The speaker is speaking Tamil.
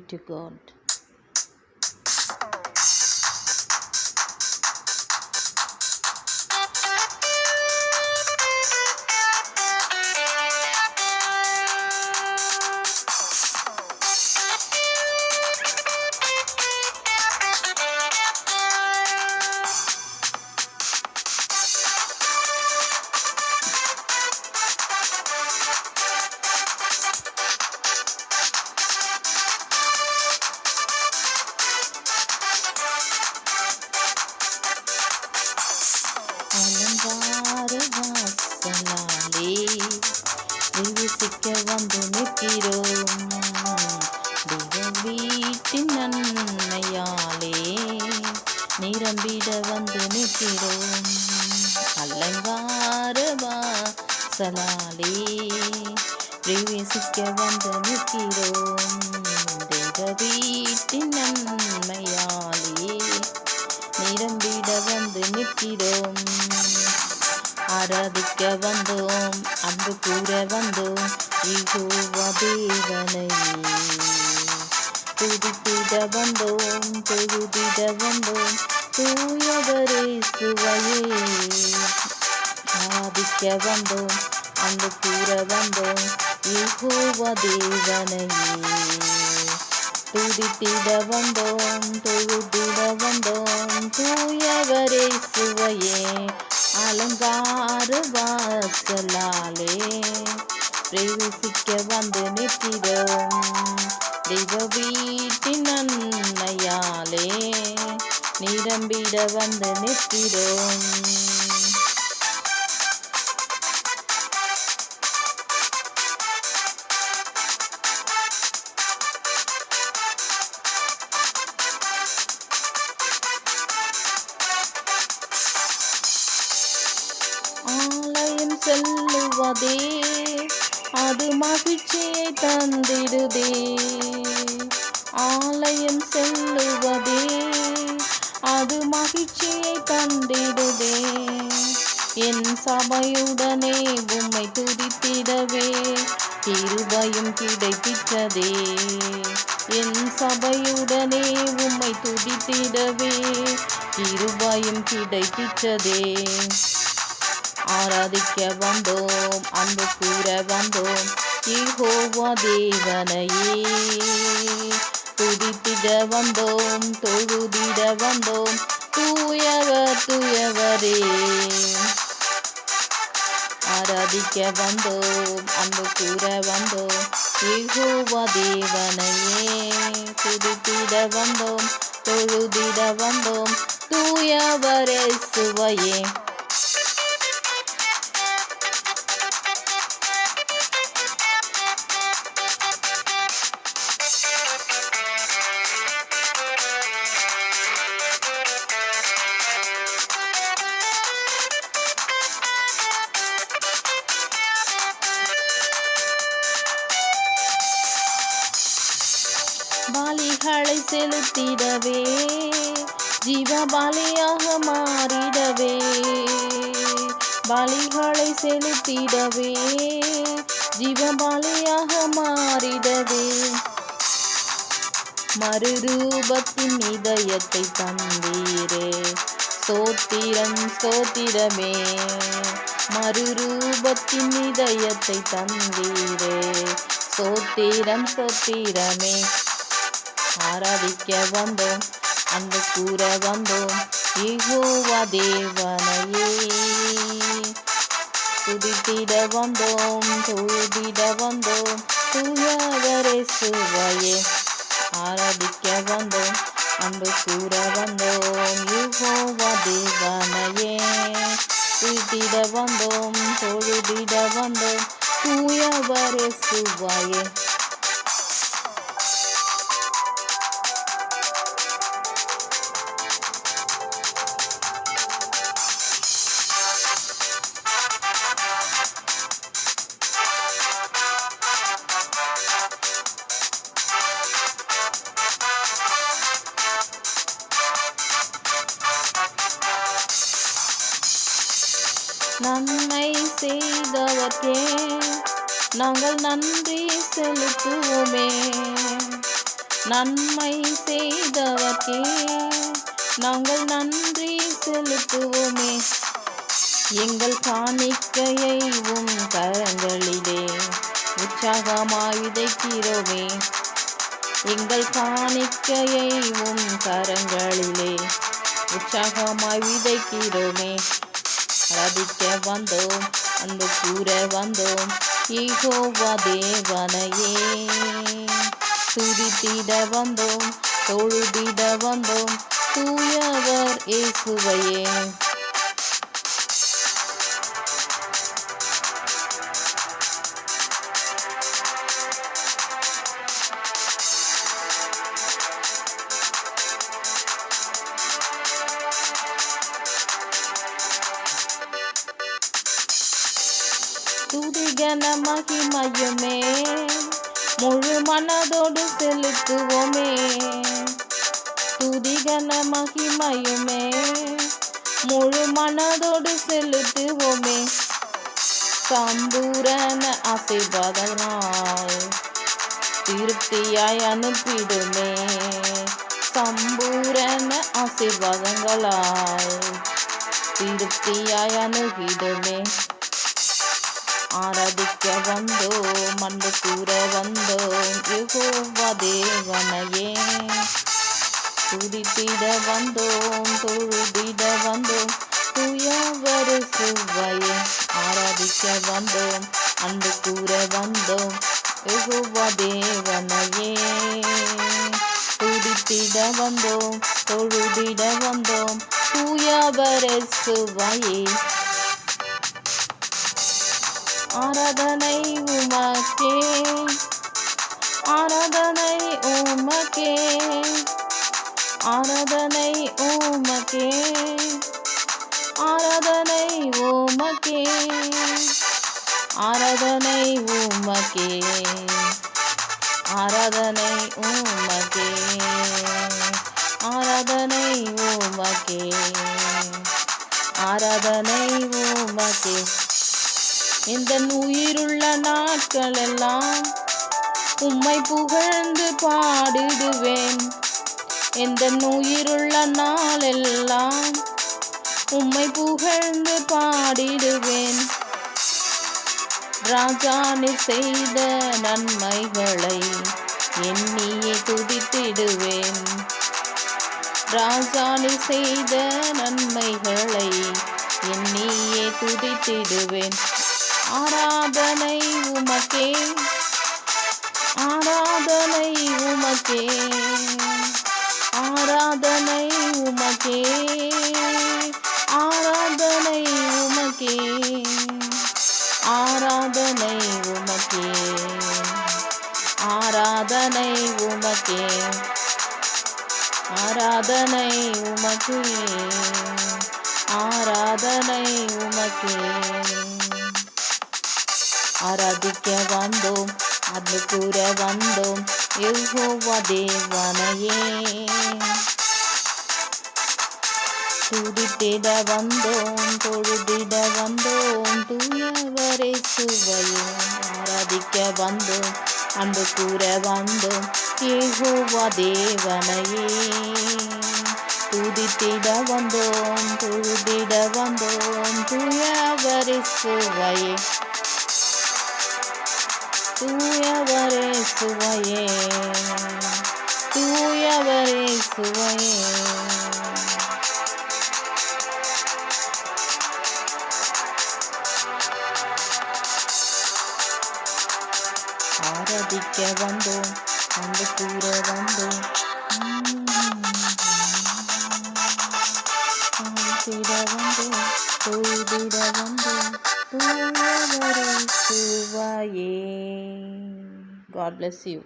to God. அலங்கார வாசலாலே பிரவேசிக்க வந்து நிற்கிறோம். தெய்வ வீட்டின் நன்மையாலே நிரம்பிட வந்து நிற்கிறோம். அலங்கார வாசலாலே பிரவேசிக்க வந்து நிற்கிறோம். தெய்வ வீட்டின் நன்மையாலே நிரம்பிட வந்து நிற்கிறோம். ஆராதிக்க வந்தோம், அன்பு கூற வந்தோம், யெகோவா தேவனை துதித்திட வந்தோம், தொழுதிட வந்தோம், தூயவரே சுவையே. ஆராதிக்க வந்தோம், அன்பு கூற வந்தோம், யெகோவா தேவனையே துதித்திட வந்தோம், தொழுதிட வந்தோம், தூயவரே சுவையே. அலங்கார வாசலாலே பிரவேசிக்க வந்து நிற்கிறோம். தெய்வ வீட்டின் நன்மையாலே நிரம்பிட வந்து நிற்கிறோம். ஆலயம் செல்லுவதே அது மகிழ்ச்சியை தந்திடுதே. ஆலயம் செல்லுவதே அது மகிழ்ச்சியை தந்திடுதே. என் சபையுடனே உம்மை துதித்திடவே கிருபையும் கிடைத்திட்டதே. என் சபையுடனே உம்மை துதித்திடவே கிருபையும் கிடைத்திட்டதே. ஆராதிக்க வந்தோம், அன்பு கூற வந்தோம், யெகோவா தேவனையே துதித்திட வந்தோம், தொழுதிட வந்தோம், தூயவர் தூயவரே. ஆராதிக்க வந்தோம், அன்பு கூற வந்தோம், யெகோவா தேவனையே துதித்திட வந்தோம், தொழுதிட வந்தோம், தூயவரே சுவையே. பலிகளை செலுத்திடவே ஜீவ பலியாக மாறிடவே. பலிகளை செலுத்திடவே ஜீவ பலியாக மாறிடவே. மறுரூபத்தின் இதயத்தை தந்தீரே ஸ்தோத்திரம் ஸ்தோத்திரமே. மறுரூபத்தின் இதயத்தை தந்தீரே ஸ்தோத்திரம் ஸ்தோத்திரமே. ஆராதிக்க வந்தோம், அன்பு கூற வந்தோம், யெகோவா தேவனையே துதித்திட வந்தோம், தொழுதிட வந்தோம், தூயவரே சுவையே. ஆராதிக்க வந்தோம், அன்பு கூற வந்தோம், யெகோவா தேவனையே துதித்திட வந்தோம், தொழுதிட வந்தோம், தூயவரே சுவையே. நன்மை செய்தவர்க்கே நாங்கள் நன்றி செலுத்துவோமே. நன்மை செய்தவர்க்கே நாங்கள் நன்றி செலுத்துவோமே. எங்கள் காணிக்கையை உம் கரங்களிலே உற்சாகமாய் விதைக்கிறோமே. எங்கள் காணிக்கையை உம் கரங்களிலே உற்சாகமாய் விதைக்கிறோமே. ஆராதிக்க வந்தோம், அன்பு கூற வந்தோம், யெகோவா தேவனையே. துதித்திட வந்தோம், தொழுதிட வந்தோம், தூயவர் இயேசுவையே. துதிகன மகிமையுமே முழு மனதோடு செலுத்துவோமே. துதிகன மகிமையுமே முழு மனதோடு செலுத்துவோமே. சம்பூரண ஆசீர்வாதங்களால் திருப்தியாய் அனுப்பிடுமே. சம்பூரண ஆசீர்வாதங்களால் திருப்தியாய் அனுப்பிடுமே. ஆராதிக்க வந்தோம், அன்பு கூற வந்தோம், யெகோவா தேவனையே. துதித்திட வந்தோம், தொழுதிட வந்தோம், தூயவர் இயேசுவையே. ஆராதிக்க வந்தோம், அன்பு கூற வந்தோம், யெகோவா தேவனையே. துதித்திட வந்தோம், தொழுதிட வந்தோம், தூயவர் இயேசுவையே. ஆராதனை உமக்கே, ஆராதனை உமக்கே, ஆராதனை உமக்கே, ஆராதனை உமக்கே, ஆராதனை உமக்கே, ஆராதனை உமக்கே, ஆராதனை உமக்கே, ஆராதனை உமக்கே. இந்த உயிருள்ள நாட்களெல்லாம் உம்மை புகழ்ந்து பாடிடுவேன். இந்த உயிருள்ள நாளெல்லாம் உம்மை புகழ்ந்து பாடிடுவேன். ராஜா நீர் செய்த நன்மைகளை எண்ணியே துதித்திடுவேன். ராஜா நீர் செய்த நன்மைகளை எண்ணியே துதித்திடுவேன். ஆராதனை உமக்கே, ஆராதனை உமக்கே, ஆராதனை உமக்கே, ஆராதனை உமக்கே, ஆராதனை உமக்கே, ஆராதனை உமக்கே, ஆராதனை உமக்கே, ஆராதனை உமக்கே. ஆராதிக்க வந்தோம், அன்பு கூற வந்தோம், யெகோவா தேவனையே. துதித்திட வந்தோம், தொழுதிட வந்தோம், தூயவர் இயேசுவையே. ஆராதிக்க வந்தோம், அன்பு கூற வந்தோம், யெகோவா தேவனையே. துதித்திட வந்தோம், தொழுதிட வந்தோம், தூயவர் இயேசுவையே. தூயவர் இயேசுவையே, தூயவர் இயேசுவையே. ஆராதிக்க வந்தோம், அன்பு கூற வந்தோம், ஆராதிட வந்தோம், தொழுதிட வந்தோம், தூயவர் இயேசுவையே. God bless you.